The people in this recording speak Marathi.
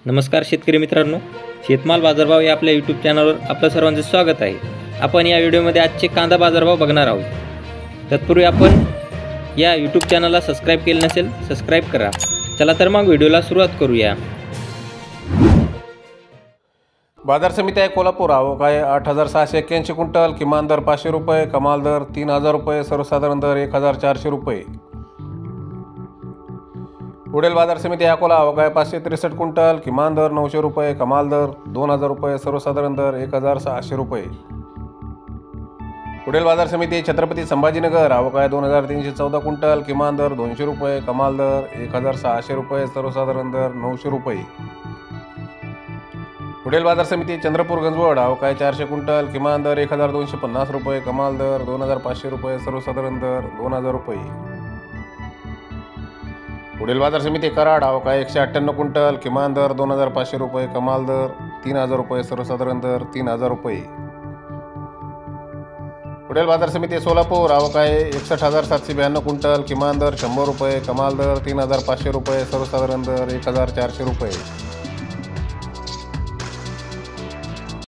नमस्कार शेतकरी मित्रांनो, शेतमाल बाजारभाव या आपल्या यूट्यूब चॅनलवर आपलं सर्वांचं स्वागत आहे। आपण या व्हिडिओमध्ये आजचे कांदा बाजारभाव बघणार आहोत। तत्पूर्वी आपण या यूट्यूब चॅनलला सबस्क्राइब केले नसेल सबस्क्राइब करा। चला तर मग व्हिडिओला सुरुवात करूया। बाजार समिती आहे कोल्हापूर। आवक आहे 8681 क्विंटल। किमान दर 500 रुपये, कमाल दर 3000 रुपये, सर्वसाधारण दर 1400 रुपये। पुढील बाजार समिती अकोला। आवक आहे 563 क्विंटल। किमान दर 900 रुपये, कमाल दर 2000 रुपये, सर्वसाधारण दर 1600 रुपये। पुढील बाजार समिती छत्रपती संभाजीनगर। आवक आहे 2314 क्विंटल। किमान दर 200 रुपये, कमाल दर 1600 रुपये, सर्वसाधारण दर 900 रुपये। पुढील बाजार समिती चंद्रपूर गंजवड। आवक आहे 400 क्विंटल। किमान दर 1250 रुपये, कमाल दर 2500 रुपये, सर्वसाधारण दर 2000 रुपये। पुढील बाजार समिती कराड। आवक आहे 198 क्विंटल। किमान दर 2500 रुपये, कमाल दर 3000 रुपये, सर्वसाधारण दर 3000 रुपये। पुढील बाजार समिती सोलापूर। आवक आहे 61,792 क्विंटल। किमान दर 100 रुपये, कमाल दर 3500 रुपये, सर्वसाधारण दर 1400 रुपये।